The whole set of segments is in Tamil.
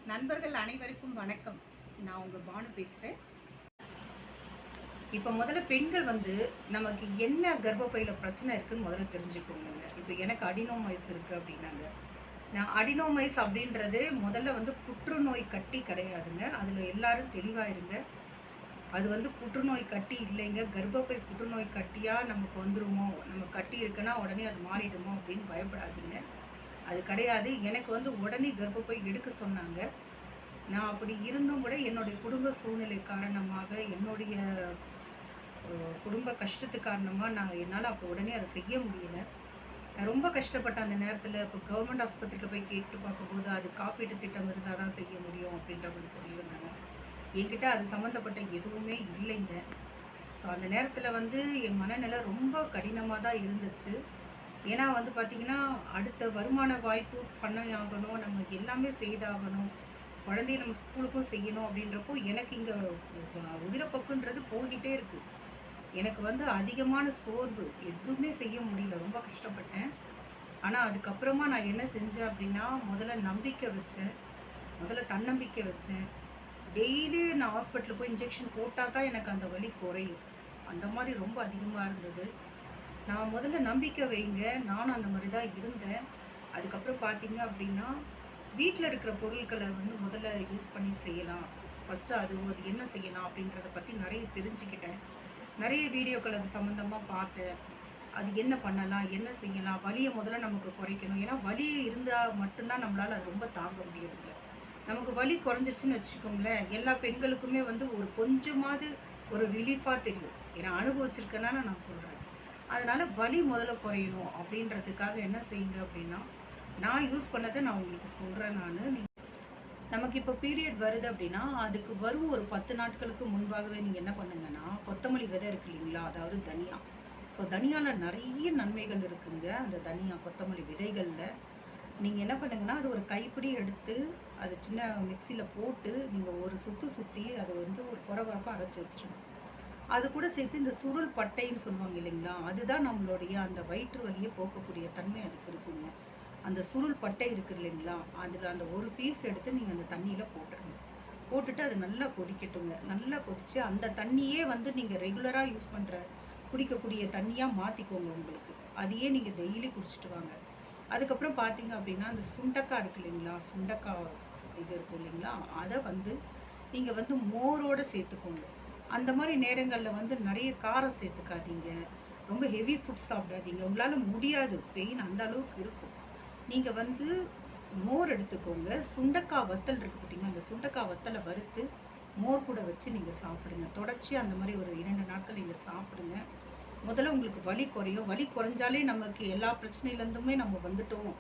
நண்பர்கள் அனைவருக்கும் வணக்கம். நான் உங்கள் பானு பேசுகிறேன். இப்போ முதல்ல பெண்கள் நமக்கு என்ன கர்ப்பப்பையில் பிரச்சனை இருக்குன்னு முதல்ல தெரிஞ்சுக்கோங்க. இப்போ எனக்கு அடினோமைஸ் இருக்குது அப்படின்னாங்க. நான் அடினோமைஸ் அப்படின்றது முதல்ல புற்றுநோய் கட்டி கிடையாதுங்க. அதில் எல்லாரும் தெளிவாக இருங்க. அது புற்றுநோய் கட்டி இல்லைங்க. கர்ப்பப்பை புற்றுநோய் கட்டியாக நமக்கு வந்துருமோ, நம்ம கட்டி இருக்குன்னா உடனே அது மாறிடுமோ அப்படின்னு பயப்படாதீங்க. அது கிடையாது. எனக்கு உடனே கர்ப்பப்பை எடுக்க சொன்னாங்க. நான் அப்படி இருந்தும் கூட என்னுடைய குடும்ப சூழ்நிலை காரணமாக, என்னுடைய குடும்ப கஷ்டத்து காரணமாக என்னால் அப்போ உடனே அதை செய்ய முடியல. நான் ரொம்ப கஷ்டப்பட்டேன் அந்த நேரத்தில். இப்போ கவர்மெண்ட் ஆஸ்பத்திரியில் போய் கேட்டு பார்க்கும்போது அது காப்பீட்டு திட்டம் இருந்தால் தான் செய்ய முடியும் அப்படின்ற மாதிரி சொல்லியிருந்தாங்க. என்கிட்ட அது சம்மந்தப்பட்ட எதுவுமே இல்லைங்க. ஸோ அந்த நேரத்தில் என் மனநிலை ரொம்ப கடினமாக தான் இருந்துச்சு. ஏன்னா பார்த்திங்கன்னா, அடுத்த வருமான வாய்ப்பு பண்ணையாகணும், நம்ம எல்லாமே செய்தாகணும், குழந்தைய நம்ம ஸ்கூலுக்கும் செய்யணும் அப்படின்றப்போ எனக்கு இங்கே உதிரப்போக்குன்றது போய்கிட்டே இருக்குது. எனக்கு அதிகமான சோர்வு, எதுவுமே செய்ய முடியல, ரொம்ப கஷ்டப்பட்டேன். ஆனால் அதுக்கப்புறமா நான் என்ன செஞ்சேன் அப்படின்னா, முதல்ல நம்பிக்கை வச்சேன், முதல்ல தன்னம்பிக்கை வச்சேன். டெய்லி நான் ஹாஸ்பிட்டலுக்கு போய் இன்ஜெக்ஷன் போட்டால் தான் எனக்கு அந்த வலி குறையும். அந்த மாதிரி ரொம்ப அதிகமாக இருந்தது. நான் முதல்ல நம்பிக்கை வைங்க, நானும் அந்த மாதிரி தான் இருந்தேன். அதுக்கப்புறம் பார்த்தீங்க அப்படின்னா, வீட்டில் இருக்கிற பொருட்களை முதல்ல யூஸ் பண்ணி செய்யலாம். ஃபஸ்ட்டு அது என்ன செய்யலாம் அப்படின்றத பற்றி நிறைய தெரிஞ்சுக்கிட்டேன். நிறைய வீடியோக்கள் அது சம்மந்தமாக பார்த்தேன். அது என்ன பண்ணலாம், என்ன செய்யலாம், வலியை முதல்ல நமக்கு குறைக்கணும். ஏன்னா வலி இருந்தால் மட்டும்தான் நம்மளால் அது ரொம்ப தாங்க முடியறதில்ல. நமக்கு வலி குறைஞ்சிருச்சுன்னு வச்சுக்கோங்களேன், எல்லா பெண்களுக்குமே ஒரு கொஞ்சமாவது ஒரு ரிலீஃபாக தெரியும். ஏன்னா அனுபவிச்சிருக்கேன்னா நான் சொல்கிறேன். அதனால் வலி முதல்ல குறையணும் அப்படின்றதுக்காக என்ன செய்யுங்க அப்படின்னா, நான் யூஸ் பண்ணதை நான் உங்களுக்கு சொல்கிறேன். நமக்கு இப்போ பீரியட் வருது அப்படின்னா, அதுக்கு வரும் ஒரு 10 நாட்களுக்கு முன்பாகவே நீங்கள் என்ன பண்ணுங்கன்னா, கொத்தமல்லி விதை இருக்கு இல்லைங்களா, அதாவது தனியா. ஸோ தனியாவில் நிறைய நன்மைகள் இருக்குங்க. அந்த தனியா கொத்தமல்லி விதைகளில் நீங்கள் என்ன பண்ணுங்கன்னா, அது ஒரு கைப்பிடி எடுத்து அது சின்ன மிக்சியில் போட்டு நீங்கள் ஒரு சுற்றி அதை ஒரு குறகுறப்பாக அரைச்சி வச்சுருங்க. அது கூட சேர்த்து இந்த சுருள் பட்டைன்னு சொல்லுவாங்க இல்லைங்களா, அதுதான் நம்மளுடைய அந்த வயிற்று வலியை போக்கக்கூடிய தன்மை அதுக்கு இருக்குங்க. அந்த சுருள் பட்டை இருக்குது இல்லைங்களா, அதில் அந்த ஒரு பீஸ் எடுத்து நீங்கள் அந்த தண்ணியில் போட்டுருங்க. போட்டுட்டு அது நல்லா கொதிக்கட்டுங்க. நல்லா கொதித்து அந்த தண்ணியே நீங்கள் ரெகுலராக யூஸ் பண்ணுற குடிக்கக்கூடிய தண்ணியாக மாற்றிக்கோங்க உங்களுக்கு. அதையே நீங்கள் டெய்லி குடிச்சிட்டு வாங்க. அதுக்கப்புறம் பார்த்தீங்க அப்படின்னா, அந்த சுண்டக்காய் இருக்குது இல்லைங்களா, சுண்டக்காய் இது இருக்கும் இல்லைங்களா, அதை நீங்கள் மோரோடு சேர்த்துக்கோங்க. அந்த மாதிரி நேரங்களில் நிறைய காரம் சேர்த்துக்காதீங்க, ரொம்ப ஹெவி ஃபுட் சாப்பிடாதீங்க. உங்களால் முடியாது, பெயின் அந்த அளவுக்கு இருக்கும். நீங்கள் மோர் எடுத்துக்கோங்க. சுண்டக்காய் வத்தல் இருக்குது பார்த்தீங்கன்னா, அந்த சுண்டக்காய் வத்தலை வறுத்து மோர் கூட வச்சு நீங்கள் சாப்பிடுங்க. தொடர்ச்சியாக அந்த மாதிரி ஒரு 2 நாட்கள் நீங்கள் சாப்பிடுங்க. முதல்ல உங்களுக்கு வலி குறையும். வலி குறைஞ்சாலே நமக்கு எல்லா பிரச்சனையிலேருந்துமே நம்ம வந்துட்டோம்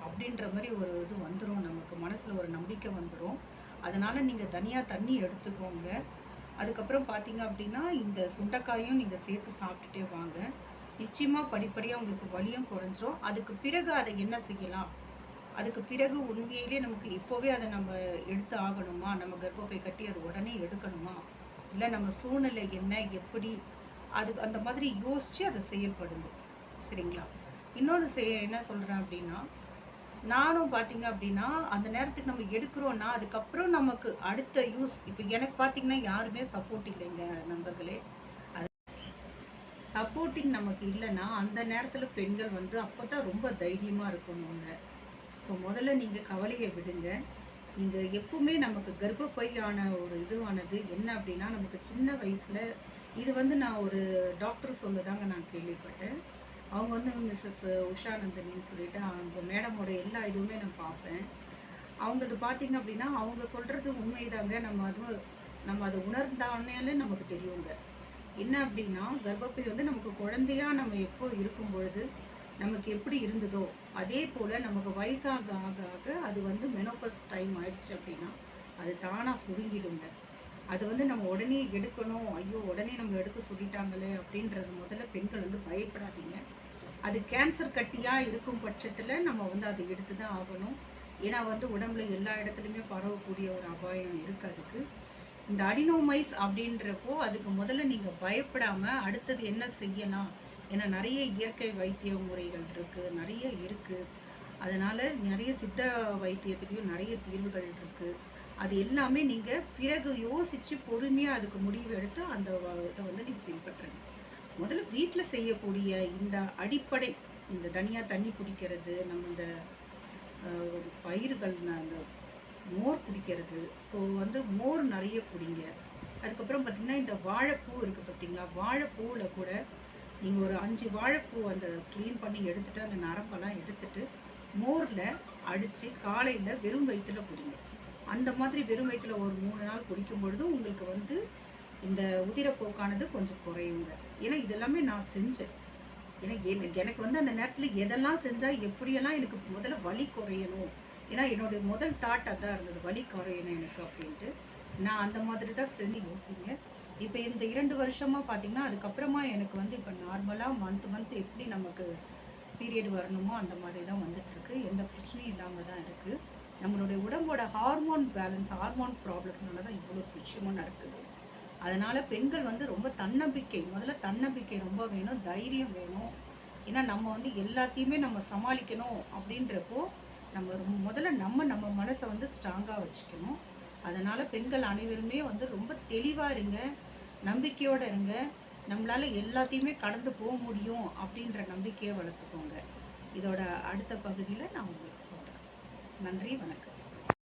அப்படின்ற மாதிரி ஒரு இது வந்துடும். நமக்கு மனசில் ஒரு நம்பிக்கை வந்துடும். அதனால் நீங்கள் தனியாக தண்ணி எடுத்துக்கோங்க. அதுக்கப்புறம் பார்த்தீங்க அப்படின்னா, இந்த சுண்டைக்காயும் நீங்கள் சேர்த்து சாப்பிட்டுட்டே வாங்க. நிச்சயமாக படிப்படியாக உங்களுக்கு வலியும் குறைஞ்சிரும். அதுக்கு பிறகு அதை என்ன செய்யலாம், அதுக்கு பிறகு உண்மையிலே நமக்கு இப்போவே அதை நம்ம எடுத்து ஆகணுமா, நம்ம கர்ப்பப்பை கட்டி அது உடனே எடுக்கணுமா, இல்லை நம்ம சூழ்நிலை என்ன, எப்படி, அது அந்த மாதிரி யோசித்து அதை செயல்படுங்க. சரிங்களா? இன்னொன்று என்ன சொல்கிறேன் அப்படின்னா, நானும் பார்த்தீங்க அப்படின்னா, அந்த நேரத்துக்கு நம்ம எடுக்கிறோன்னா அதுக்கப்புறம் நமக்கு அடுத்த யூஸ். இப்போ எனக்கு பார்த்தீங்கன்னா யாருமே சப்போர்ட் இல்லைங்க நண்பர்களே. அது சப்போர்ட்டிங் நமக்கு இல்லைன்னா அந்த நேரத்தில் பெண்கள் அப்போ தான் ரொம்ப தைரியமாக இருக்கணுங்க. ஸோ முதல்ல நீங்கள் கவலையை விடுங்க. நீங்கள் எப்பவுமே நமக்கு கர்ப்பப்பையான ஒரு இதுவானது என்ன அப்படின்னா, நமக்கு சின்ன வயசில் இது நான் ஒரு டாக்டர் சொல்லுதாங்க நான் கேள்விப்பட்டேன். அவங்க மிஸ்ஸஸ் உஷாநந்தினின்னு சொல்லிட்டு அவங்க மேடமோட எல்லா இதுவுமே நான் பார்ப்பேன். அவங்களது பார்த்தீங்க அப்படின்னா, அவங்க சொல்கிறது உண்மைதாங்க. நம்ம அதை உணர்ந்தானே நமக்கு தெரியுங்க. என்ன அப்படின்னா, கர்ப்பப்பை நமக்கு குழந்தையா நம்ம எப்போ இருக்கும் பொழுது நமக்கு எப்படி இருந்ததோ அதே போல் நமக்கு வயசாக ஆக ஆக அது மெனோபஸ் டைம் ஆயிடுச்சு அப்படின்னா அது தானாக சுருங்கிடுங்க. அது நம்ம உடனே எடுக்கணும், ஐயோ உடனே நம்ம எடுக்க சொல்லிட்டாங்களே அப்படின்றது முதல்ல பெண்கள் பயப்படாதீங்க. அது கேன்சர் கட்டியாக இருக்கும் பட்சத்தில் நம்ம அதை எடுத்து தான் ஆகணும். ஏன்னா உடம்புல எல்லா இடத்துலையுமே பரவக்கூடிய ஒரு அபாயம் இருக்குது அதுக்கு. இந்த அடினோமைஸ் அப்படின்றப்போ அதுக்கு முதல்ல நீங்கள் பயப்படாமல் அடுத்தது என்ன செய்யலாம். ஏன்னா நிறைய இயற்கை வைத்திய முறைகள் இருக்குது, நிறைய இருக்குது. அதனால் நிறைய சித்த வைத்தியத்துலேயும் நிறைய தீர்வுகள் இருக்குது. அது எல்லாமே நீங்கள் பிறகு யோசித்து பொறுமையாக அதுக்கு முடிவு எடுத்து அந்த இதை வந்து நீங்கள் பின்பற்றுங்க. முதல்ல வீட்டில் செய்யக்கூடிய இந்த அடிப்படை, இந்த தனியாக தண்ணி குடிக்கிறது, நம்ம இந்த பயிர்கள் அந்த மோர் குடிக்கிறது. ஸோ வந்து மோர் நிறைய குடிங்க. அதுக்கப்புறம் பார்த்திங்கன்னா இந்த வாழைப்பூ இருக்குது பார்த்திங்களா, வாழைப்பூவில் கூட நீங்கள் ஒரு 5 வாழைப்பூ அந்த க்ளீன் பண்ணி எடுத்துகிட்டு அந்த நரம்பெல்லாம் எடுத்துகிட்டு மோரில் அடித்து காலையில் வெறும் வயிற்றில் குடிங்க. அந்த மாதிரி வெறும் வயிற்றில் ஒரு 3 நாள் குடிக்கும் பொழுது உங்களுக்கு வந்து இந்த உதிரப்போக்கானது கொஞ்சம் குறையுங்க. ஏன்னா இதெல்லாமே நான் செஞ்சேன். ஏன்னா எனக்கு வந்து அந்த நேரத்தில் எதெல்லாம் செஞ்சால் எப்படியெல்லாம் எனக்கு முதல்ல வலி குறையணும், ஏன்னா என்னுடைய முதல் தாட் அதான் இருந்தது, வலி குறையணும் எனக்கு அப்படின்ட்டு. நான் அந்த மாதிரி தான் செஞ்சு யோசிங்க. இப்போ இந்த 2 வருஷமாக பார்த்தீங்கன்னா அதுக்கப்புறமா எனக்கு வந்து இப்போ நார்மலாக மந்த் எப்படி நமக்கு பீரியட் வரணுமோ அந்த மாதிரி தான் வந்துட்டுருக்கு. எந்த பிரச்சனையும் இல்லாமல் தான் இருக்குது. நம்மளுடைய உடம்போட ஹார்மோன் பேலன்ஸ், ஹார்மோன் ப்ராப்ளத்தினால தான் இவ்வளோ விஷயமும் நடக்குது. அதனால் பெண்கள் வந்து ரொம்ப தன்னம்பிக்கை, முதல்ல தன்னம்பிக்கை ரொம்ப வேணும், தைரியம் வேணும். ஏன்னா நம்ம வந்து எல்லாத்தையுமே நம்ம சமாளிக்கணும் அப்படின்றப்போ முதல்ல நம்ம மனசை வந்து ஸ்ட்ராங்காக வச்சுக்கணும். அதனால் பெண்கள் அனைவருமே வந்து ரொம்ப தெளிவாக இருங்க, நம்பிக்கையோடு இருங்க. நம்மளால் எல்லாத்தையுமே கடந்து போக முடியும் அப்படின்ற நம்பிக்கையை வளர்த்துக்கோங்க. இதோட அடுத்த பகுதியில் நான் உங்களுக்கு சொல்கிறேன். நன்றி, வணக்கம்.